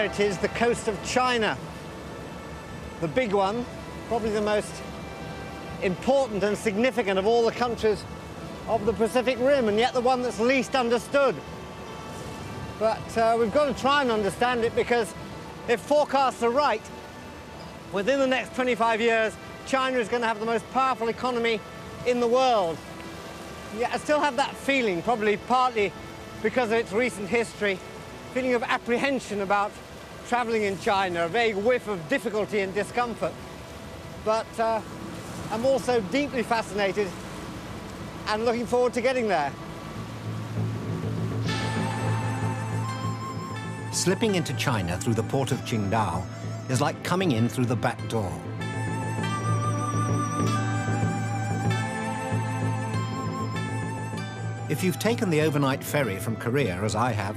There it is, the coast of China. The big one, probably the most important and significant of all the countries of the Pacific Rim, and yet the one that's least understood. But we've got to try and understand it, because if forecasts are right, within the next 25 years, China is going to have the most powerful economy in the world. Yeah, I still have that feeling, probably partly because of its recent history, feeling of apprehension about travelling in China, a vague whiff of difficulty and discomfort. But I'm also deeply fascinated and looking forward to getting there. Slipping into China through the port of Qingdao is like coming in through the back door. If you've taken the overnight ferry from Korea, as I have,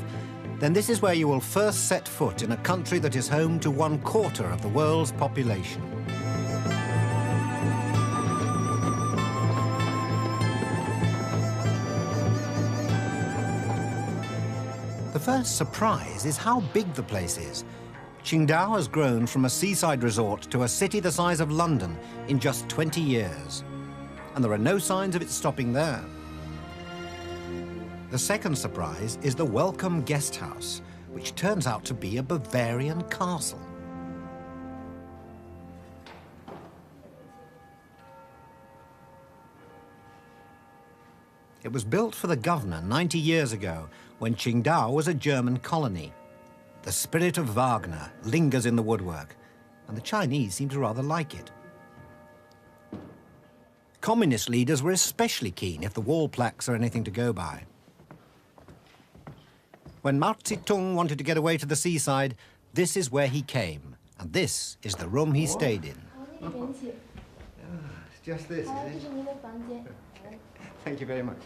then this is where you will first set foot in a country that is home to 1/4 of the world's population. The first surprise is how big the place is. Qingdao has grown from a seaside resort to a city the size of London in just 20 years. And there are no signs of it stopping there. The second surprise is the Welcome Guest House, which turns out to be a Bavarian castle. It was built for the governor 90 years ago, when Qingdao was a German colony. The spirit of Wagner lingers in the woodwork, and the Chinese seem to rather like it. Communist leaders were especially keen if the wall plaques are anything to go by. When Mao Zedong wanted to get away to the seaside, this is where he came, and this is the room he stayed in. It's just this, is it? Thank you very much.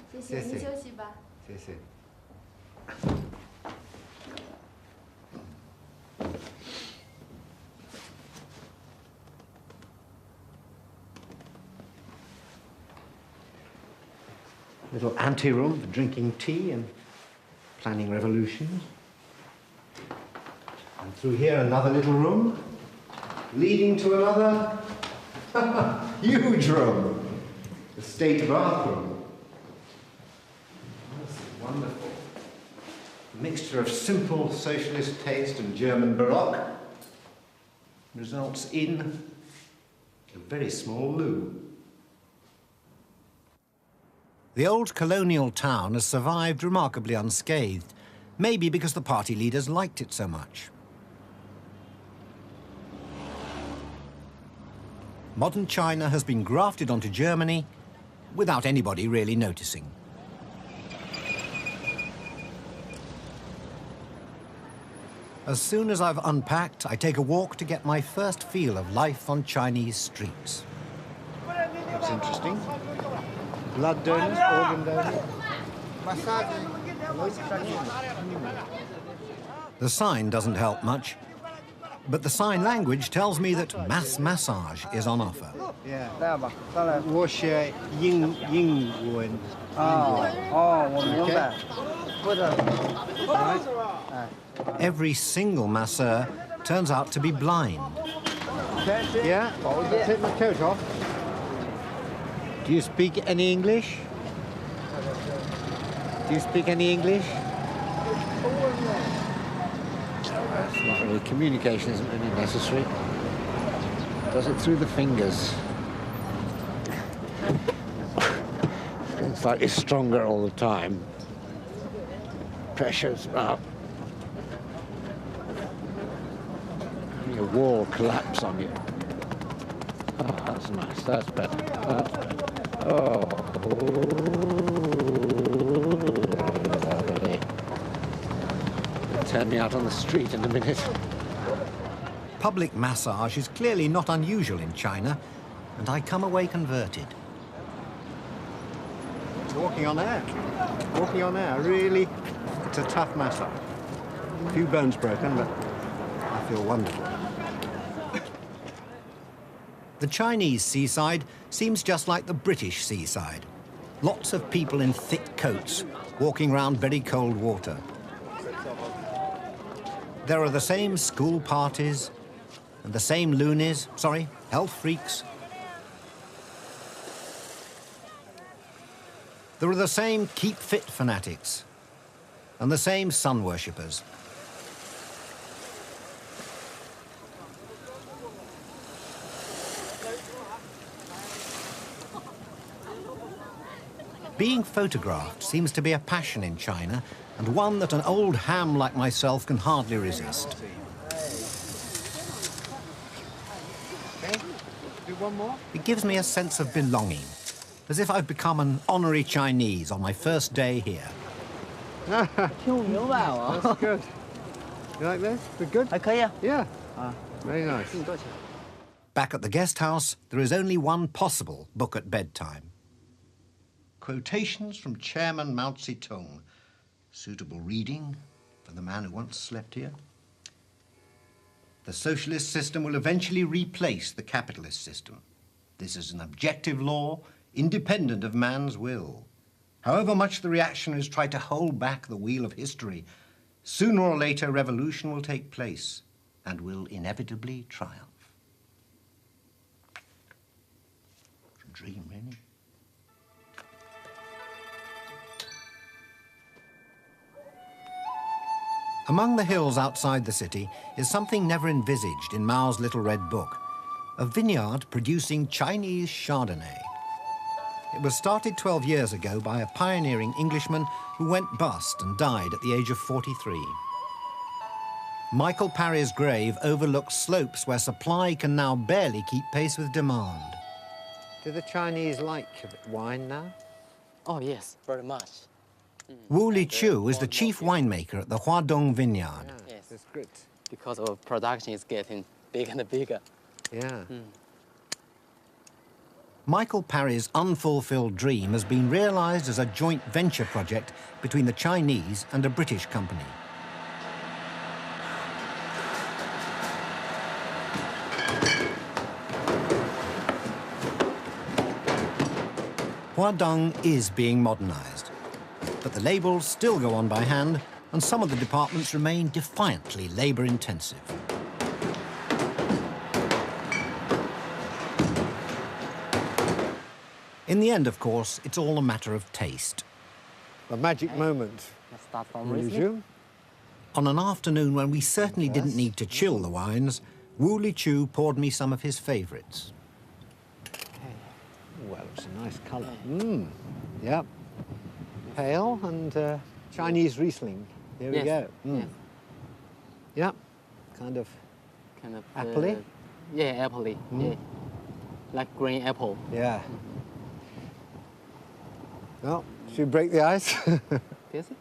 Little ante-room for drinking tea and planning revolutions. And through here, another little room, leading to another huge room, the state bathroom. That's wonderful. A mixture of simple socialist taste and German Baroque results in a very small loo. The old colonial town has survived remarkably unscathed, maybe because the party leaders liked it so much. Modern China has been grafted onto Germany without anybody really noticing. As soon as I've unpacked, I take a walk to get my first feel of life on Chinese streets. That's interesting. Blood donors, organ donors. The sign doesn't help much, but the sign language tells me that mass massage is on offer. Yeah. Every single masseur turns out to be blind. Yeah? Take my coat off. Do you speak any English? Do you speak any English? It's not really, communication isn't really necessary. Does it through the fingers. It's like it's stronger all the time. Pressure's up. Your wall collapse on you. Oh, that's nice. That's better. That's better. Oh. Turn me out on the street in a minute. Public massage is clearly not unusual in China, and I come away converted. Walking on air. Walking on air. Really, it's a tough massage. A few bones broken, but I feel wonderful. The Chinese seaside seems just like the British seaside. Lots of people in thick coats walking around very cold water. There are the same school parties and the same loonies, health freaks. There are the same keep fit fanatics and the same sun worshippers. Being photographed seems to be a passion in China, and one that an old ham like myself can hardly resist. Okay, do one more. It gives me a sense of belonging, as if I've become an honorary Chinese on my first day here. That's good. You like this? Is it good? Yeah. Very nice. Back at the guest house, there is only one possible book at bedtime. Quotations from Chairman Mao Zedong. Suitable reading for the man who once slept here. The socialist system will eventually replace the capitalist system. This is an objective law, independent of man's will. However much the reactionaries try to hold back the wheel of history, sooner or later revolution will take place and will inevitably triumph. It's a dream, really. Among the hills outside the city is something never envisaged in Mao's Little Red Book, a vineyard producing Chinese Chardonnay. It was started 12 years ago by a pioneering Englishman who went bust and died at the age of 43. Michael Parry's grave overlooks slopes where supply can now barely keep pace with demand. Do the Chinese like wine now? Oh, yes, very much. Wu Liqiu is the chief winemaker at the Huadong vineyard. Yeah, Yes. that's good. Because our production is getting bigger and bigger. Yeah. Michael Parry's unfulfilled dream has been realized as a joint venture project between the Chinese and a British company. Huadong is being modernized, but the labels still go on by hand, and some of the departments remain defiantly labor-intensive. In the end, of course, it's all a matter of taste. A magic moment. Let's start from Wu Riesling. Liqiu. On an afternoon when we certainly didn't need to chill the wines, Wu Liqiu poured me some of his favorites. Well, it's a nice colour. Yep. Pale and Chinese Riesling. Here we go. Yes. Yep. Kind of Kind of. Appley? Yeah, appley. Yeah. Like green apple. Yeah. Well, should we break the ice? Taste it?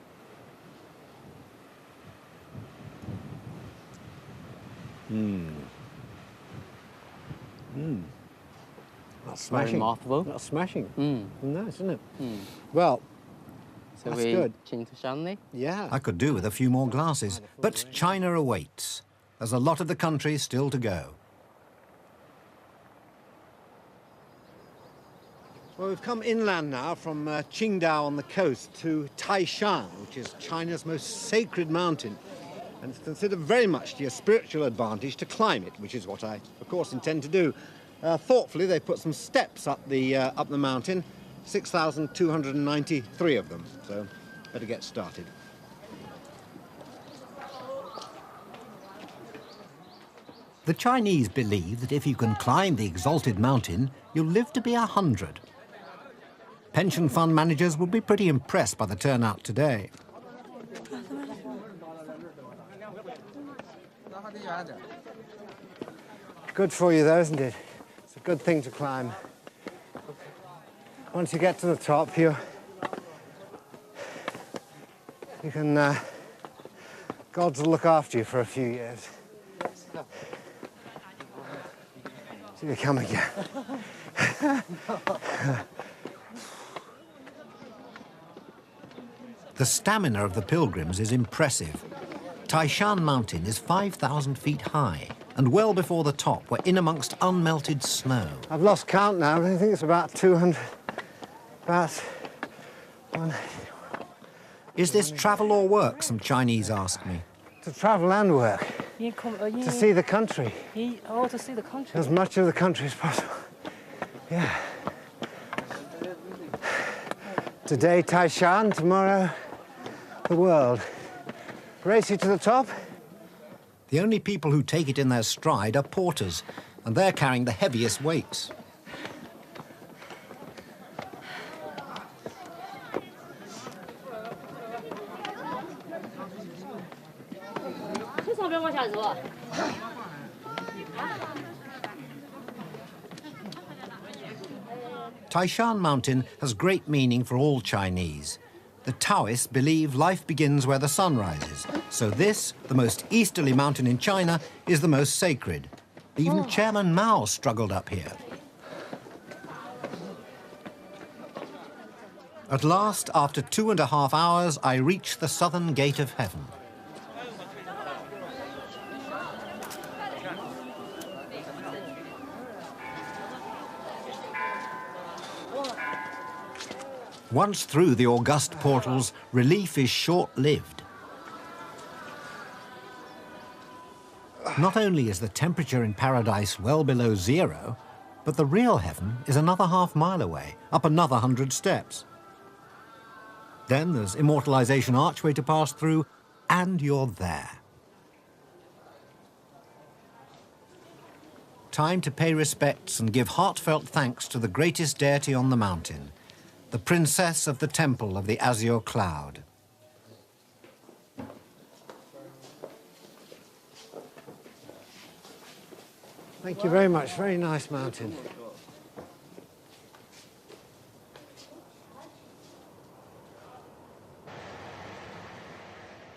That's Very smashing. mouthful. That's smashing. Nice, isn't it? Mm. Well, So That's we good. change to Chardonnay. yeah. I could do with a few more glasses, but China awaits. There's a lot of the country still to go. Well, we've come inland now from Qingdao on the coast to Taishan, which is China's most sacred mountain. And it's considered very much to your spiritual advantage to climb it, which is what I, of course, intend to do. Thoughtfully, they put some steps up the mountain, 6,293 of them, so better get started. The Chinese believe that if you can climb the exalted mountain, you'll live to be 100. Pension fund managers will be pretty impressed by the turnout today. Good for you, though, isn't it? It's a good thing to climb. Once you get to the top, you can, gods will look after you for a few years. Till you come again. The stamina of the pilgrims is impressive. Taishan Mountain is 5,000 feet high, and well before the top, we're in amongst unmelted snow. I've lost count now, but I think it's about 200, about one. Is this travel or work, some Chinese ask me. to travel and work, to see the country, to see the country. as much of the country as possible. Yeah. Today, Taishan, tomorrow, the world. Race you to the top? The only people who take it in their stride are porters, and they're carrying the heaviest weights. Taishan Mountain has great meaning for all Chinese. The Taoists believe life begins where the sun rises, so this, the most easterly mountain in China, is the most sacred. Even Chairman Mao struggled up here. At last, after 2.5 hours, I reach the southern gate of heaven. Once through the august portals, relief is short-lived. Not only is the temperature in paradise well below zero, but the real heaven is another half-mile away, up another 100 steps. Then there's Immortalization Archway to pass through, and you're there. Time to pay respects and give heartfelt thanks to the greatest deity on the mountain, the princess of the Temple of the Azure Cloud. Thank you very much. Very nice mountain.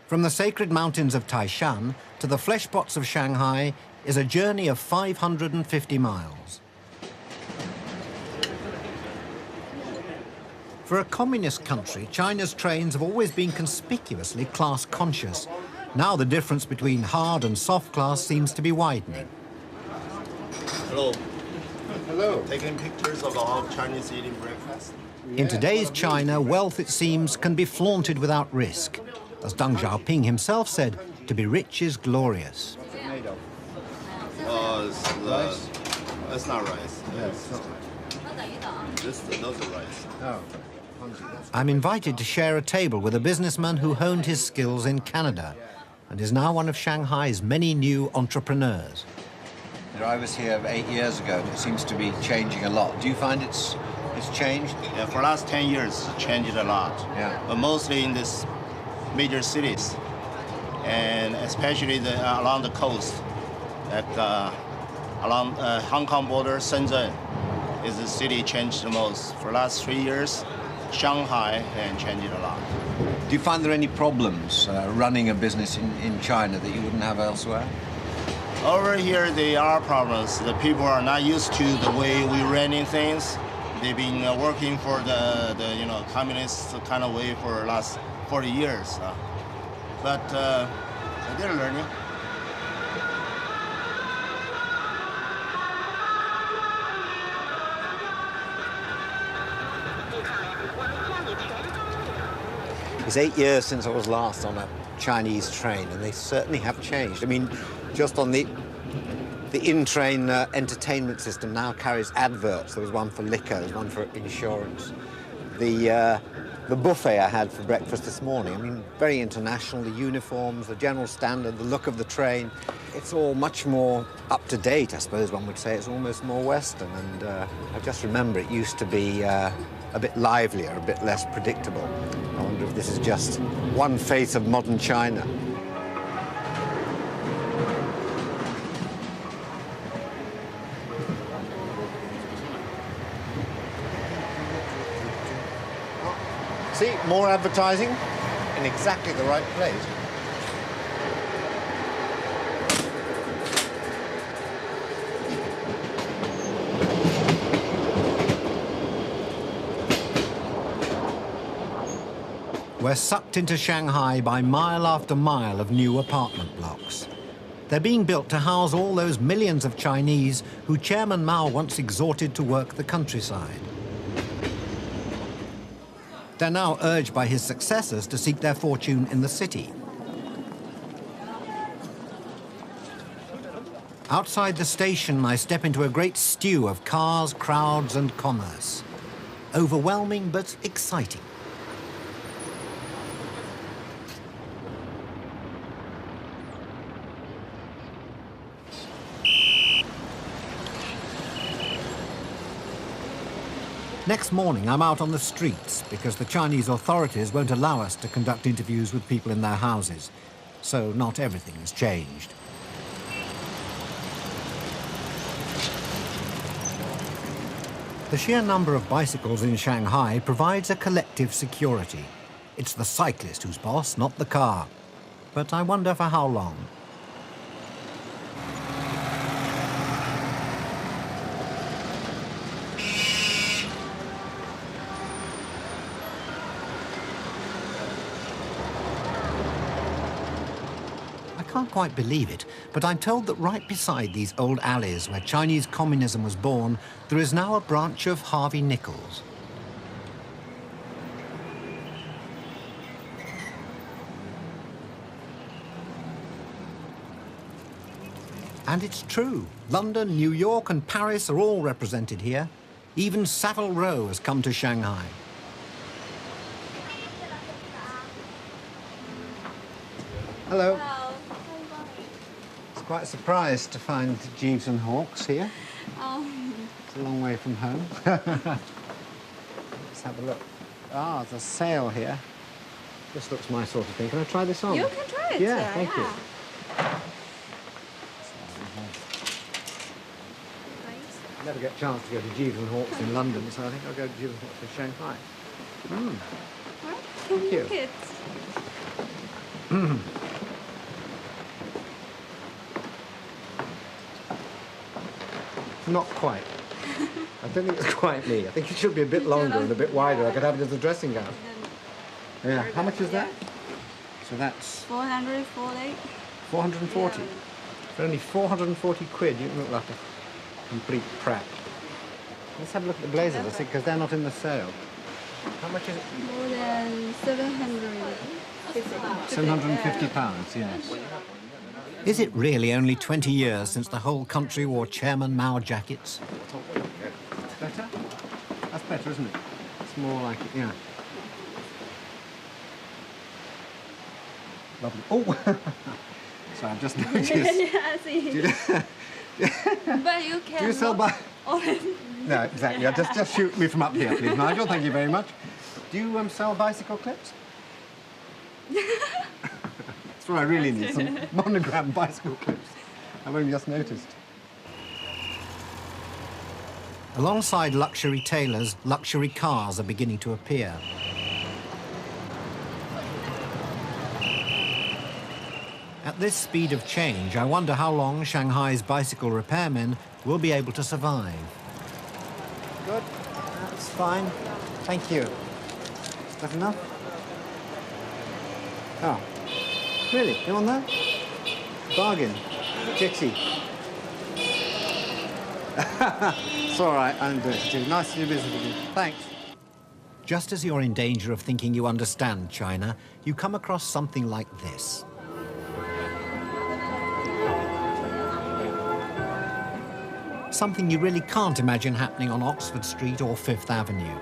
From the sacred mountains of Taishan to the fleshpots of Shanghai is a journey of 550 miles. For a communist country, China's trains have always been conspicuously class-conscious. Now the difference between hard and soft class seems to be widening. Hello. Hello. Taking pictures of all Chinese eating breakfast. In today's China, wealth, it seems, can be flaunted without risk. As Deng Xiaoping himself said, to be rich is glorious. It's not rice. Yeah, it's not rice. Those are rice. Oh. I'm invited to share a table with a businessman who honed his skills in Canada and is now one of Shanghai's many new entrepreneurs. I was here 8 years ago, and it seems to be changing a lot. Do you find it's changed? Yeah, for the last 10 years, it's changed a lot. Yeah. But mostly in these major cities, and especially along the coast, like along Hong Kong border, Shenzhen is the city changed the most. For the last 3 years, Shanghai has changed a lot. Do you find there are any problems running a business in China that you wouldn't have elsewhere? Over here, there are problems. The people are not used to the way we running things. They've been working for the communist kind of way for the last 40 years. But they're learning. It's 8 years since I was last on a Chinese train, and they certainly have changed. I mean, just on the in-train entertainment system now carries adverts. There was one for liquor, there was one for insurance. The buffet I had for breakfast this morning, I mean, very international, the uniforms, the general standard, the look of the train. It's all much more up-to-date, I suppose one would say. It's almost more Western, and I just remember it used to be a bit livelier, a bit less predictable. I wonder if this is just one face of modern China. See, more advertising in exactly the right place. We're sucked into Shanghai by mile after mile of new apartment blocks. They're being built to house all those millions of Chinese who Chairman Mao once exhorted to work the countryside. They're now urged by his successors to seek their fortune in the city. Outside the station, I step into a great stew of cars, crowds and commerce. Overwhelming but exciting. Next morning, I'm out on the streets because the Chinese authorities won't allow us to conduct interviews with people in their houses. So not everything has changed. The sheer number of bicycles in Shanghai provides a collective security. It's the cyclist who's boss, not the car. But I wonder for how long. I can't quite believe it, but I'm told that right beside these old alleys where Chinese communism was born, there is now a branch of Harvey Nichols. And it's true. London, New York and Paris are all represented here. Even Savile Row has come to Shanghai. Hello. It's quite a surprise to find Jeeves and Hawkes here. It's a long way from home. Let's have a look. Ah, there's a sale here. This looks my sort of thing. Can I try this on? You can try it. Yeah, thank you. I never get a chance to go to Jeeves and Hawkes in London, so I think I'll go to Jeeves and Hawkes in Shanghai. Thank you. Not quite. I don't think it's quite me. I think it should be a bit longer and a bit wider. I could have it as a dressing gown. Yeah. How much is that? So that's 440. 440. For only 440 quid, you look like a complete prat. Let's have a look at the blazers, I think, because they're not in the sale. How much is it? More than 750. 750 pounds, yes. Is it really only 20 years since the whole country wore Chairman Mao jackets? Better? That's better, isn't it? It's more like it, yeah. Lovely. Oh! Sorry, I've just noticed. Yeah, I see. But you can. Do you sell by... Orange. No, exactly. Just shoot me from up here, please, Nigel. Thank you very much. Do you sell bicycle clips? That's what I really need, some monogram bicycle clips. I've only just noticed. Alongside luxury tailors, luxury cars are beginning to appear. At this speed of change, I wonder how long Shanghai's bicycle repairmen will be able to survive. Good. That's fine. Thank you. Is that enough? Oh. Really? You want that? Bargain. Jitty. It's all right. I'm doing it too. Nice to do business with you. Thanks. Just as you're in danger of thinking you understand China, you come across something like this. Something you really can't imagine happening on Oxford Street or Fifth Avenue.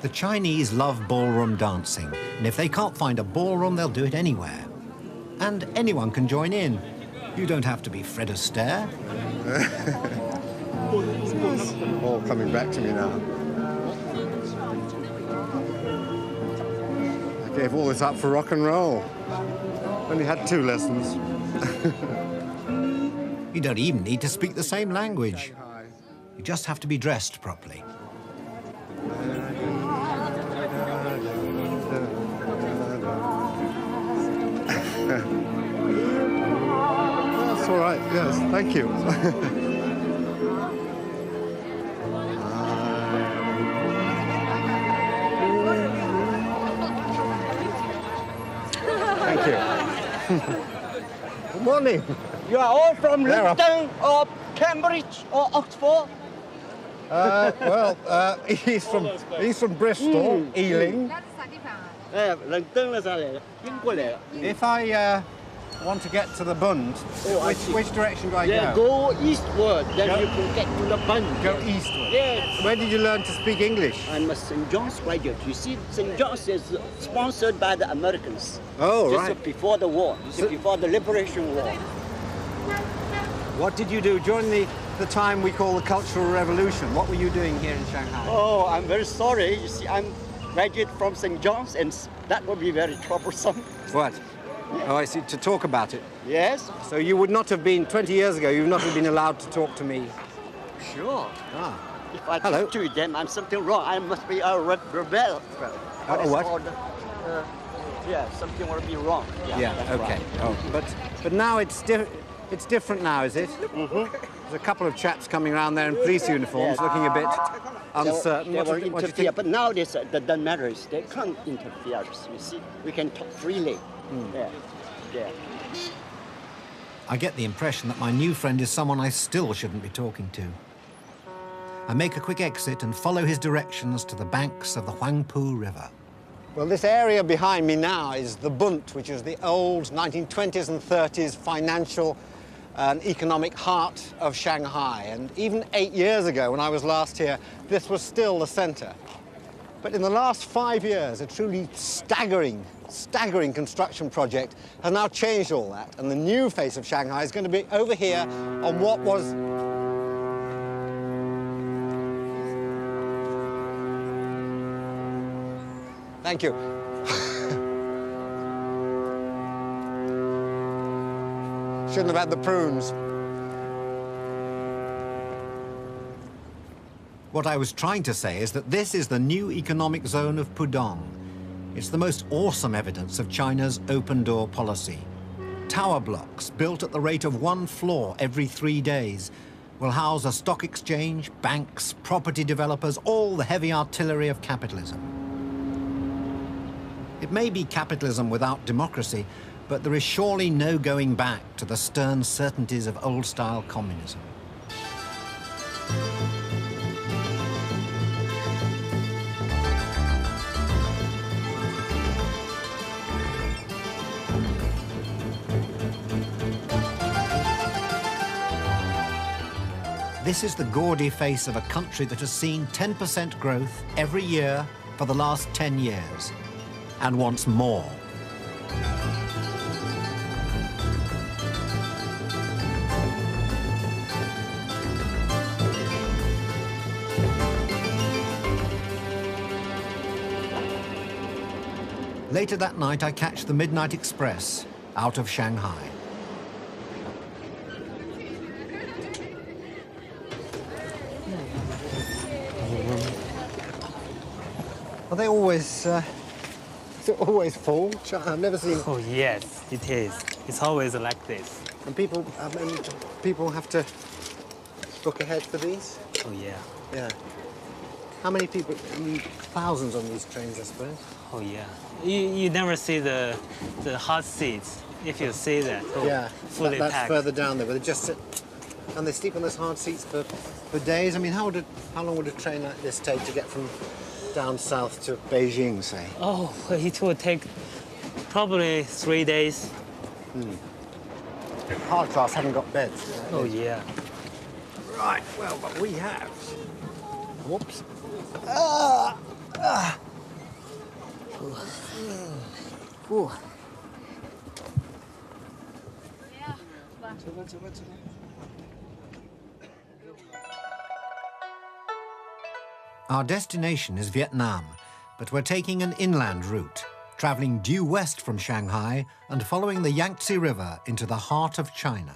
The Chinese love ballroom dancing, and if they can't find a ballroom, they'll do it anywhere. And anyone can join in. You don't have to be Fred Astaire. It's all coming back to me now. I gave all this up for rock and roll. Only had 2 lessons. You don't even need to speak the same language. You just have to be dressed properly. That's all right, yes, thank you. Thank you. Good morning. You are all from London or Cambridge or Oxford? He's from Bristol, Ealing. 人登了上来了，英过来了。 If I want to get to the Bund, which direction do I Then go? go eastward, then you can get to the Bund. Go eastward. Yes. Where did you learn to speak English? I'm a St. John's graduate. You see, St. John's is sponsored by the Americans. Oh, Just right. before the war, before the Liberation War. What did you do during the time we call the Cultural Revolution? What were you doing here in Shanghai? Oh, I'm very sorry. You see, I'm graduate from St. John's, and that would be very troublesome. What? Oh, I see, to talk about it. Yes? So you would not have been, 20 years ago, you would not have been allowed to talk to me. Sure. Ah. If I Hello. talk to them, I'm something wrong. I must be a rebel. What? Yeah, something will be wrong. Yeah, that's okay. right. Oh, but now it's different now, is it? Mm-hmm. There's a couple of chaps coming around there in police uniforms, looking a bit uncertain. They What will do you interfere, think? but now the doesn't matter. They can't interfere. You see, we can talk freely. Yeah, yeah. I get the impression that my new friend is someone I still shouldn't be talking to. I make a quick exit and follow his directions to the banks of the Huangpu River. Well, this area behind me now is the Bund, which is the old 1920s and 30s financial and economic heart of Shanghai. And even 8 years ago, when I was last here, this was still the center. But in the last 5 years, a truly staggering construction project has now changed all that. And the new face of Shanghai is going to be over here on what was... Thank you. Shouldn't have had the prunes. What I was trying to say is that this is the new economic zone of Pudong. It's the most awesome evidence of China's open-door policy. Tower blocks, built at the rate of 1 floor every 3 days, will house a stock exchange, banks, property developers, all the heavy artillery of capitalism. It may be capitalism without democracy, but there is surely no going back to the stern certainties of old-style communism. This is the gaudy face of a country that has seen 10% growth every year for the last 10 years, and wants more. Later that night, I catch the Midnight Express out of Shanghai. Are they always, is it always full? I've never seen... Oh yes, it is. It's always like this. And people have to book ahead for these? Oh yeah. Yeah. How many people? Thousands on these trains, I suppose. Oh yeah. You never see the hot seats. If you see that, oh, Yeah, fully that's packed. further down there, but they just sit and they sleep on those hard seats for days. I mean, how long would a train like this take to get from down south to Beijing, say? Oh, it will take probably 3 days. Hard class haven't got beds. Oh yeah. Right, well, but we have. Whoops. Ooh. Our destination is Vietnam, but we're taking an inland route, traveling due west from Shanghai and following the Yangtze River into the heart of China.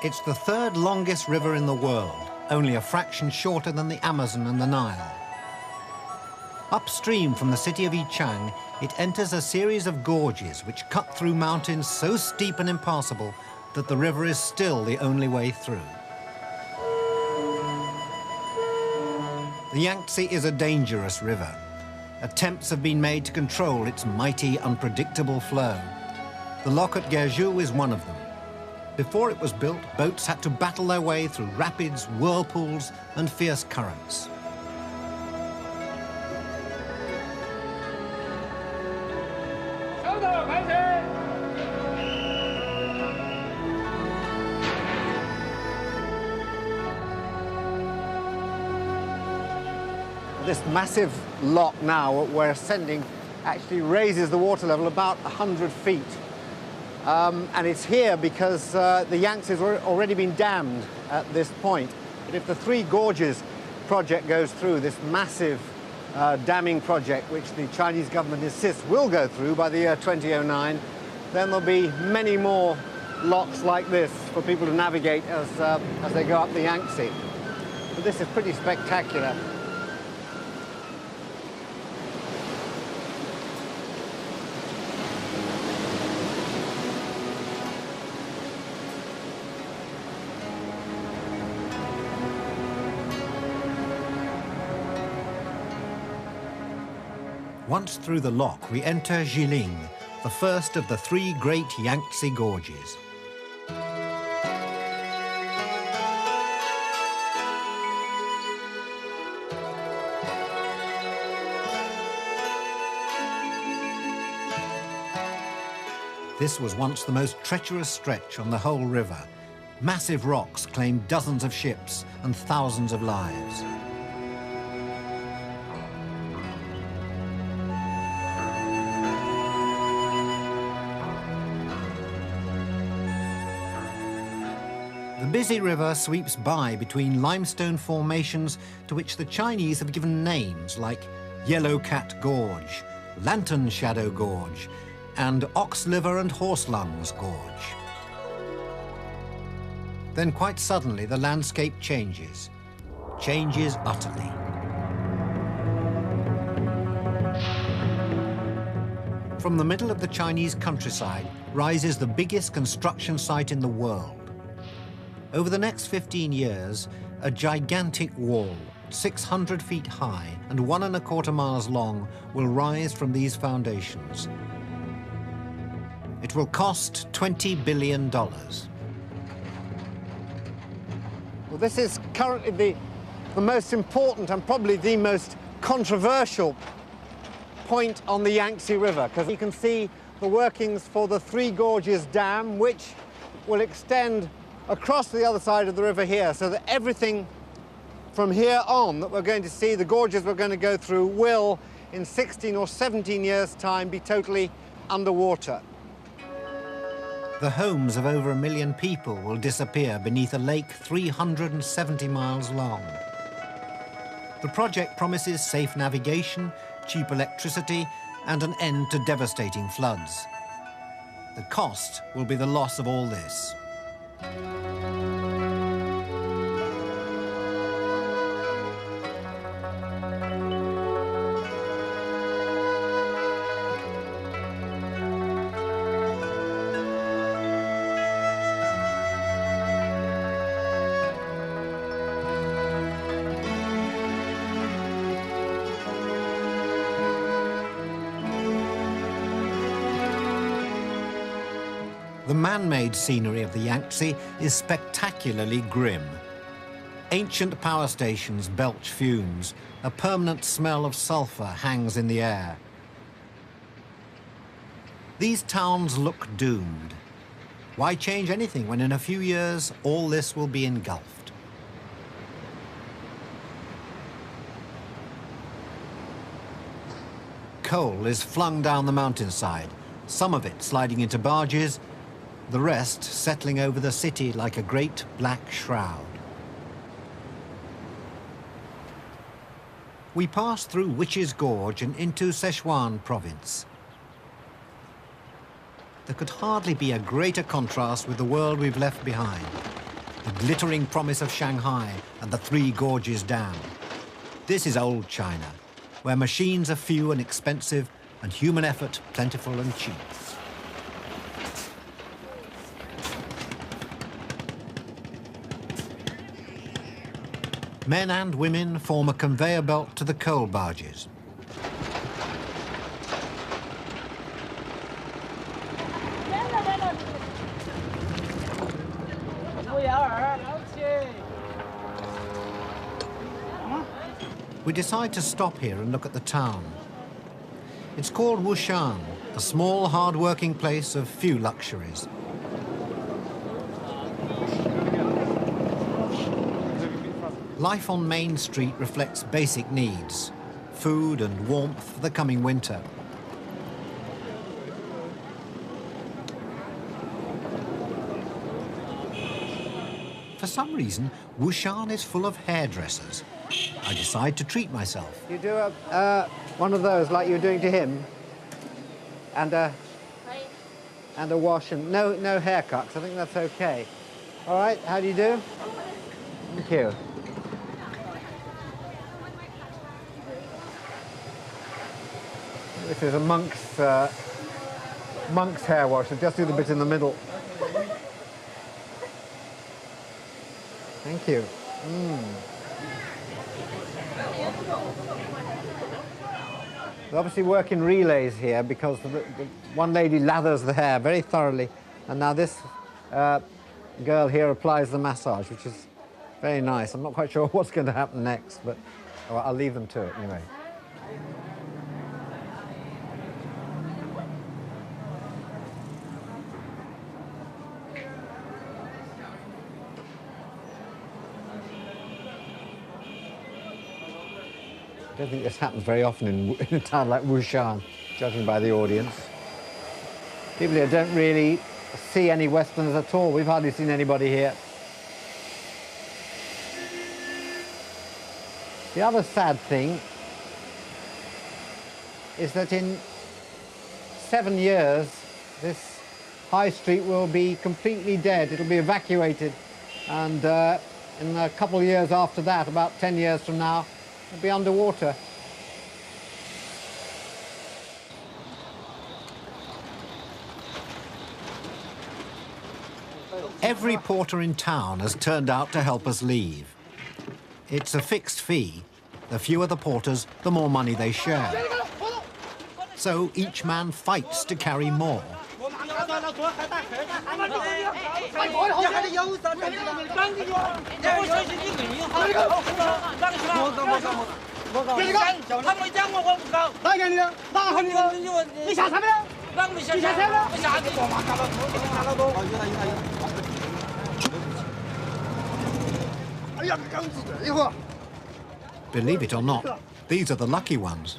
It's the third longest river in the world, only a fraction shorter than the Amazon and the Nile. Upstream from the city of Yichang, it enters a series of gorges which cut through mountains so steep and impassable that the river is still the only way through. The Yangtze is a dangerous river. Attempts have been made to control its mighty, unpredictable flow. The lock at Gerju is one of them. Before it was built, boats had to battle their way through rapids, whirlpools, and fierce currents. This massive lock now we're ascending actually raises the water level about 100 feet. And it's here because the Yangtze has already been dammed at this point. But if the Three Gorges project goes through, this massive damming project, which the Chinese government insists will go through by the year 2009, then there'll be many more locks like this for people to navigate as they go up the Yangtze. But this is pretty spectacular. Once through the lock, we enter Jiling, the first of the three great Yangtze gorges. This was once the most treacherous stretch on the whole river. Massive rocks claimed dozens of ships and thousands of lives. The busy river sweeps by between limestone formations to which the Chinese have given names like Yellow Cat Gorge, Lantern Shadow Gorge, and Ox Liver and Horse Lungs Gorge. Then quite suddenly the landscape changes utterly. From the middle of the Chinese countryside rises the biggest construction site in the world. Over the next 15 years, a gigantic wall, 600 feet high and 1¼ miles long, will rise from these foundations. It will cost $20 billion. Well, this is currently the most important and probably the most controversial point on the Yangtze River, because you can see the workings for the Three Gorges Dam, which will extend across the other side of the river here, so that everything from here on that we're going to see, the gorges we're going to go through, will, in 16 or 17 years' time, be totally underwater. The homes of over 1 million people will disappear beneath a lake 370 miles long. The project promises safe navigation, cheap electricity, and an end to devastating floods. The cost will be the loss of all this. The man-made scenery of the Yangtze is spectacularly grim. Ancient power stations belch fumes. A permanent smell of sulfur hangs in the air. These towns look doomed. Why change anything when in a few years all this will be engulfed? Coal is flung down the mountainside, some of it sliding into barges, the rest settling over the city like a great black shroud. We pass through Witches Gorge and into Sichuan province. There could hardly be a greater contrast with the world we've left behind. The glittering promise of Shanghai and the Three Gorges Dam. This is old China, where machines are few and expensive and human effort plentiful and cheap. Men and women form a conveyor belt to the coal barges. We decide to stop here and look at the town. It's called Wushan, a small, hard-working place of few luxuries. Life on Main Street reflects basic needs, food and warmth for the coming winter. For some reason, Wushan is full of hairdressers. I decide to treat myself. You do one of those like you're doing to him, and a wash and no haircuts. I think that's okay. All right, how do you do? Thank you. This is a monk's hair wash. So just do the bit in the middle. Thank you. We obviously work in relays here because the one lady lathers the hair very thoroughly, and now this girl here applies the massage, which is very nice. I'm not quite sure what's going to happen next, but I'll leave them to it anyway. I don't think this happens very often in a town like Wushan, judging by the audience. People here don't really see any Westerners at all. We've hardly seen anybody here. The other sad thing is that in 7 years, this high street will be completely dead. It'll be evacuated. And in a couple of years after that, about 10 years from now, it'll be underwater. Every porter in town has turned out to help us leave. It's a fixed fee. The fewer the porters, the more money they share. So each man fights to carry more. Believe it or not, these are the lucky ones.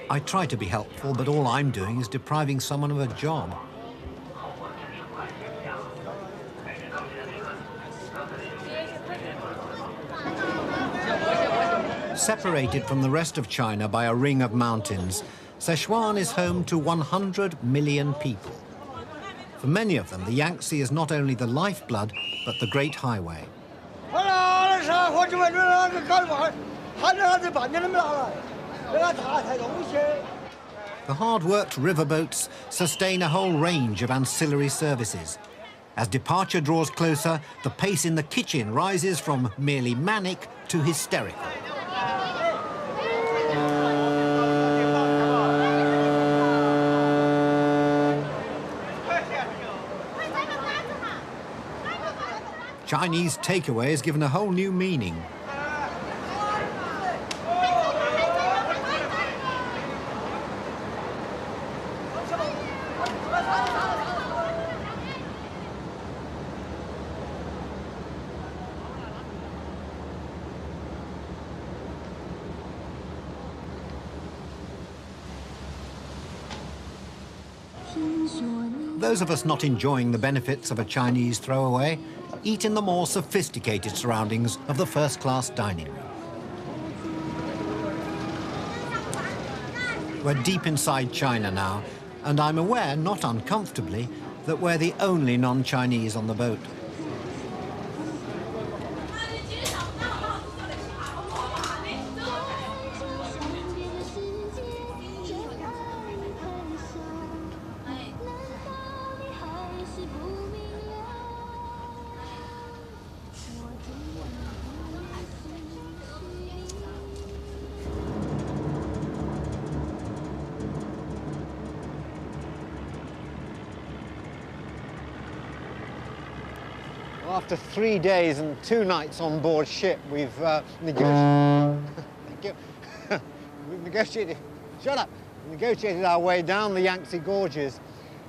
I try to be helpful, but all I'm doing is depriving someone of a job. Separated from the rest of China by a ring of mountains, Sichuan is home to 100 million people. For many of them, the Yangtze is not only the lifeblood, but the Great Highway. The hard-worked riverboats sustain a whole range of ancillary services. As departure draws closer, the pace in the kitchen rises from merely manic to hysterical. Chinese takeaway is given a whole new meaning. Those of us not enjoying the benefits of a Chinese throwaway eat in the more sophisticated surroundings of the first-class dining room. We're deep inside China now, and I'm aware, not uncomfortably, that we're the only non-Chinese on the boat. Well, after 3 days and 2 nights on board ship, we've negotiated. Thank you. We've negotiated. Shut up. We negotiated our way down the Yangtze Gorges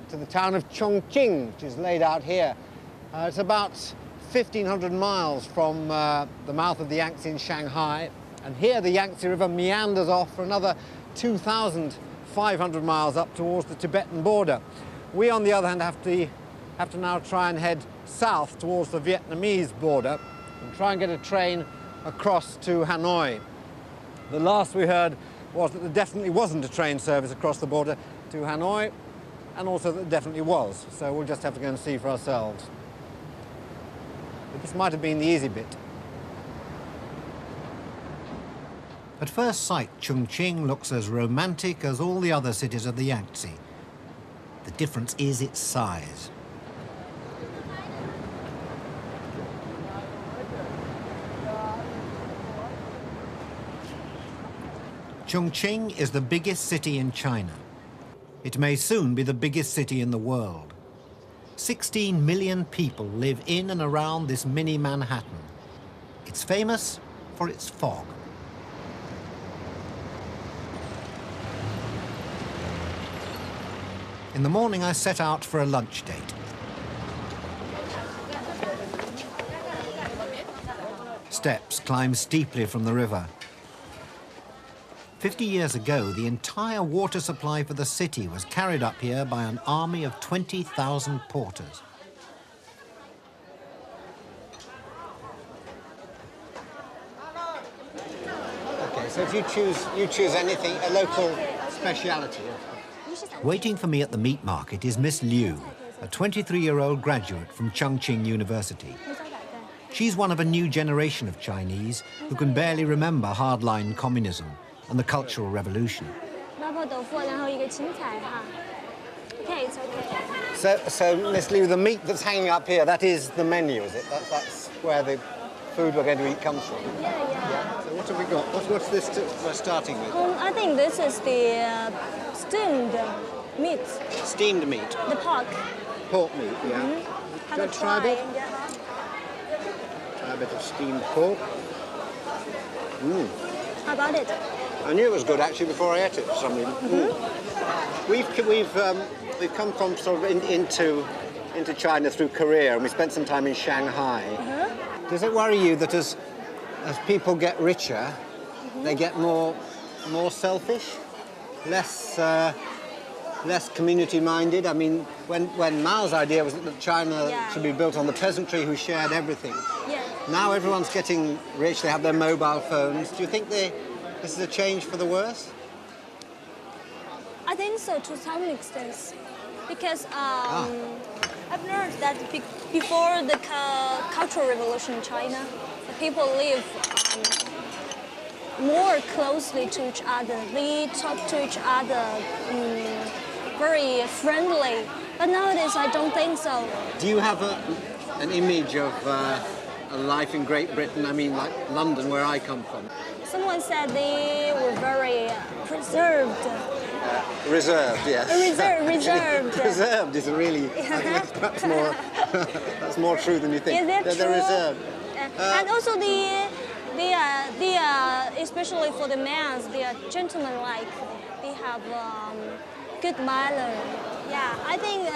to the town of Chongqing, which is laid out here. It's about 1,500 miles from the mouth of the Yangtze in Shanghai, and here the Yangtze River meanders off for another 2,500 miles up towards the Tibetan border. We, on the other hand, have to now try and head south towards the Vietnamese border and try and get a train across to Hanoi. The last we heard was that there definitely wasn't a train service across the border to Hanoi, and also that there definitely was, so we'll just have to go and see for ourselves. But this might have been the easy bit. At first sight, Chongqing looks as romantic as all the other cities of the Yangtze. The difference is its size. Chongqing is the biggest city in China. It may soon be the biggest city in the world. 16 million people live in and around this mini Manhattan. It's famous for its fog. In the morning, I set out for a lunch date. Steps climb steeply from the river. 50 years ago, the entire water supply for the city was carried up here by an army of 20,000 porters. Okay, so if you choose anything, a local speciality. Waiting for me at the meat market is Miss Liu, a 23-year-old graduate from Chongqing University. She's one of a new generation of Chinese who can barely remember hardline communism and the Cultural Revolution. Okay, it's okay. So Miss Liu, the meat that's hanging up here, that is the menu, is it? That's where the food we're going to eat comes from? Yeah. So what have we got? What's this we're starting with? I think this is the steamed meat, Steamed meat. the pork. Pork meat, yeah. Have Shall a I try a try. bit? Yeah. Try a bit of steamed pork. How about it? I knew it was good actually before I ate it for some reason. We've come from sort of into China through Korea, and we spent some time in Shanghai. Does it worry you that as people get richer, they get more selfish, less community-minded? I mean, when Mao's idea was that China should be built on the peasantry who shared everything. Yeah. Now everyone's getting rich, they have their mobile phones. Do you think this is a change for the worse? I think so to some extent, because I've learned that before the Cultural Revolution in China, the people live more closely to each other. They talk to each other very friendly. But nowadays, I don't think so. Do you have an image of a life in Great Britain? I mean, like London, where I come from. Someone said they were very preserved. Reserved, yes. Reserved. Preserved is really, perhaps more, that's more true than you think. Is that They're true? reserved. And also they are, especially for the men, they are gentleman-like. They have good manner. Yeah, I think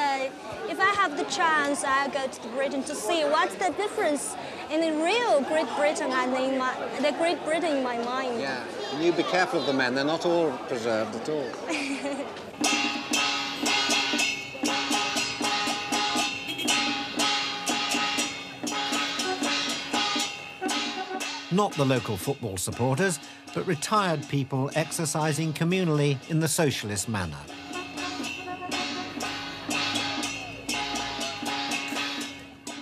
if I have the chance, I'll go to Britain to see what's the difference in the real Great Britain and in the Great Britain in my mind. Yeah, and you be careful of the men. They're not all preserved at all. Not the local football supporters, but retired people exercising communally in the socialist manner.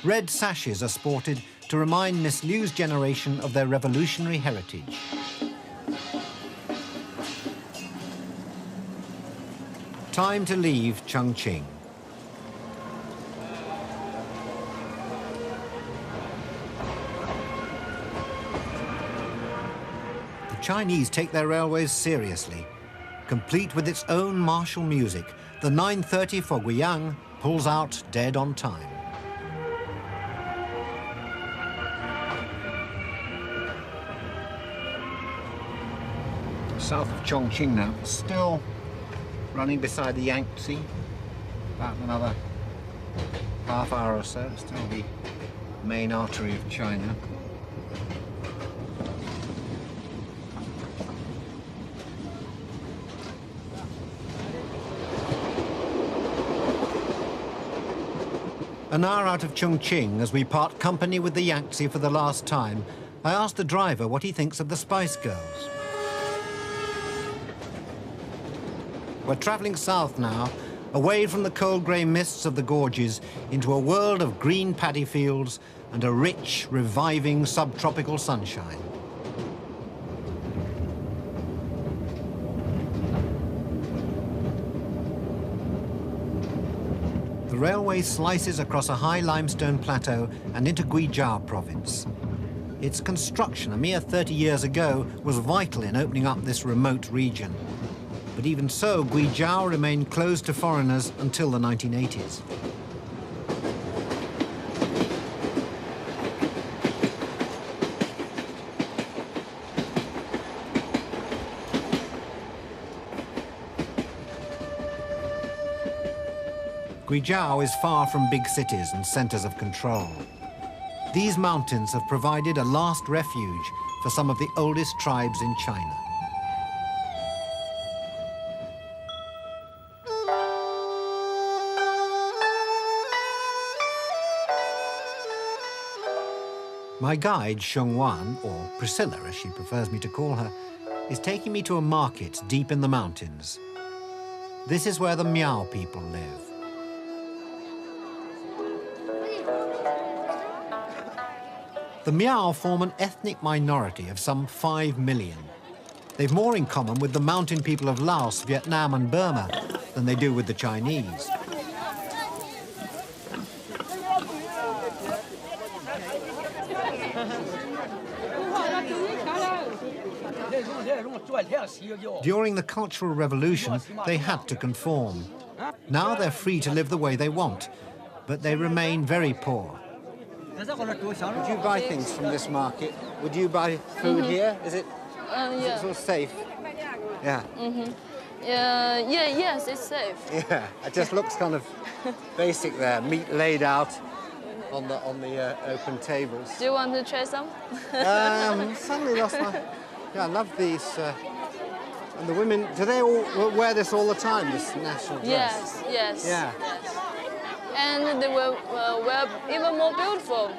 Red sashes are sported to remind Miss Liu's generation of their revolutionary heritage. Time to leave Chongqing. The Chinese take their railways seriously. Complete with its own martial music, the 9:30 for Guiyang pulls out dead on time. south of Chongqing now, still running beside the Yangtze. About another half hour or so, still the main artery of China. An hour out of Chongqing, as we part company with the Yangtze for the last time, I asked the driver what he thinks of the Spice Girls. We're travelling south now, away from the cold grey mists of the gorges, into a world of green paddy fields and a rich, reviving subtropical sunshine. The railway slices across a high limestone plateau and into Guizhou province. Its construction a mere 30 years ago was vital in opening up this remote region. But even so, Guizhou remained closed to foreigners until the 1980s. Guizhou is far from big cities and centers of control. These mountains have provided a last refuge for some of the oldest tribes in China. My guide, Xiongwan, or Priscilla as she prefers me to call her, is taking me to a market deep in the mountains. This is where the Miao people live. The Miao form an ethnic minority of some 5 million. They've more in common with the mountain people of Laos, Vietnam and Burma than they do with the Chinese. During the Cultural Revolution, they had to conform. Now they're free to live the way they want, but they remain very poor. Would you buy things from this market? Would you buy food here? Is it sort of safe? Yeah. Yes, it's safe. Yeah, it just looks kind of basic there. Meat laid out on the open tables. Do you want to try some? Suddenly lost my... Yeah, I love these. And the women, do they all wear this all the time, this national dress? Yes. Yeah. Yes. And they were even more beautiful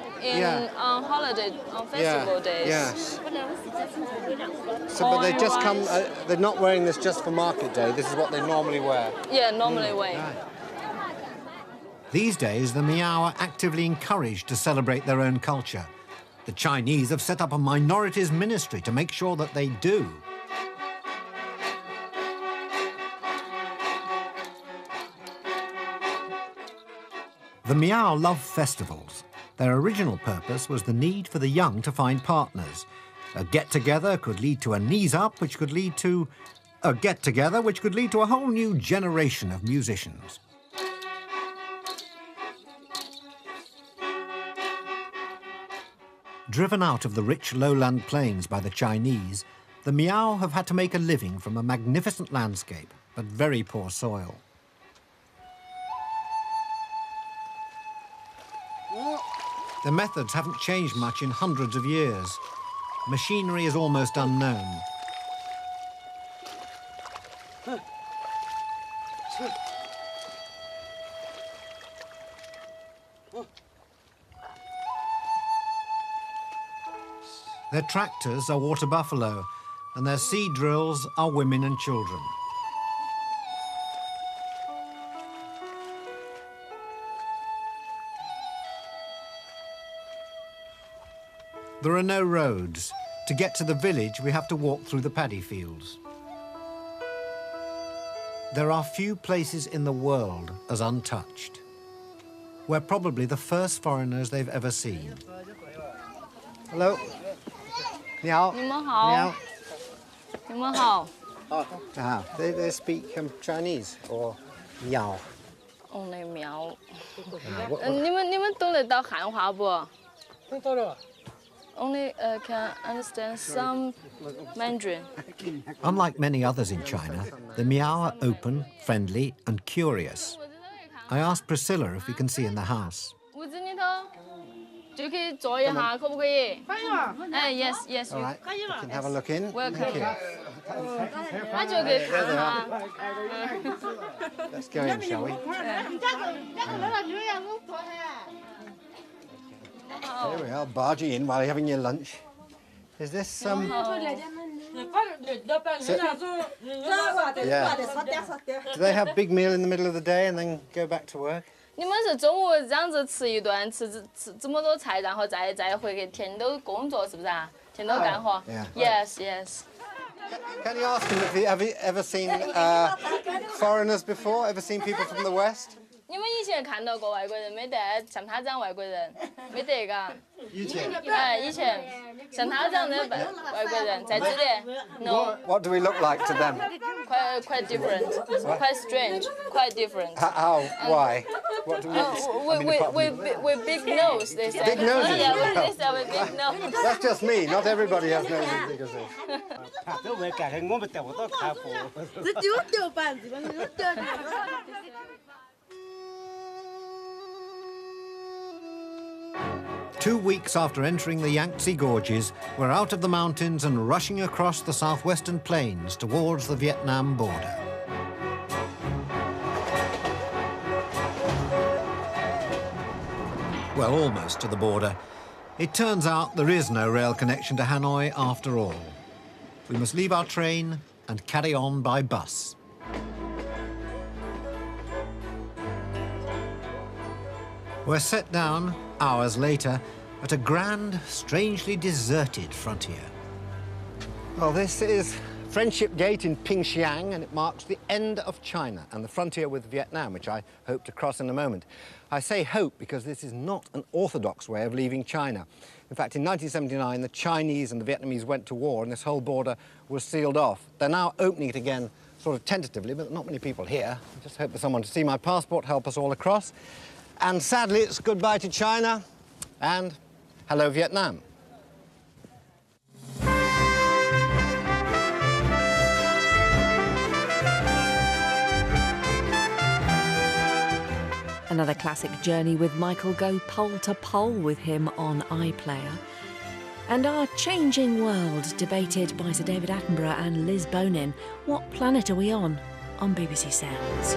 on holiday, on festival days. Yes. So, but they just come, they're not wearing this just for market day. This is what they normally wear. Yeah, normally wear. Right. These days, the Miao are actively encouraged to celebrate their own culture. The Chinese have set up a minorities ministry to make sure that they do. The Miao love festivals. Their original purpose was the need for the young to find partners. A get-together could lead to a knees-up, which could lead to a get-together, which could lead to a whole new generation of musicians. Driven out of the rich lowland plains by the Chinese, the Miao have had to make a living from a magnificent landscape, but very poor soil. The methods haven't changed much in hundreds of years. Machinery is almost unknown. Their tractors are water buffalo, and their seed drills are women and children. There are no roads. To get to the village, we have to walk through the paddy fields. There are few places in the world as untouched. We're probably the first foreigners they've ever seen. Hello. 你好. 你们好. 你们好. They speak Chinese or Miao? Only Miao. 你们懂得到汉话不？ only can understand some Mandarin. Unlike many others in China, the Miao are open, friendly, and curious. I asked Priscilla if we can see in the house. 屋子里头就可以坐一下，可不可以？可以嘛？哎，yes yes。 All right, we can have a look in. Welcome. Thank you. 那就可以看哈。 Let's go in, shall we? There we are, barging in while you're having your lunch. Is this Yeah. Do they have big meal in the middle of the day and then go back to work? 你们是中午这样子吃一顿，吃这么多菜，然后再回去天都工作，是不是啊？天都干活。Yes, yes. Can you ask them if you have you ever seen foreigners before? Ever seen people from the West? 你们以前看到过外国人没得？像他这样外国人没得嘎？以前像他这样的外国人在这里 ，no. What do we look like to them? Quite different, quite strange, quite different. How? Why? What do we? With big nose, they say. Big noses? Yeah, they say with big nose. That's just me. Not everybody has noses as big as this. Two weeks after entering the Yangtze Gorges, we're out of the mountains and rushing across the southwestern plains towards the Vietnam border. Well, almost to the border. It turns out there is no rail connection to Hanoi after all. We must leave our train and carry on by bus. We're set down, hours later, at a grand, strangely deserted frontier. Well, this is Friendship Gate in Pingxiang, and it marks the end of China and the frontier with Vietnam, which I hope to cross in a moment. I say hope because this is not an orthodox way of leaving China. In fact, in 1979, the Chinese and the Vietnamese went to war, and this whole border was sealed off. They're now opening it again, sort of tentatively, but not many people here. I just hope for someone to see my passport, help us all across. And sadly, it's goodbye to China and hello, Vietnam. Another classic journey with Michael go pole to pole with him on iPlayer. And our changing world debated by Sir David Attenborough and Liz Bonin. What planet are we on BBC Sounds?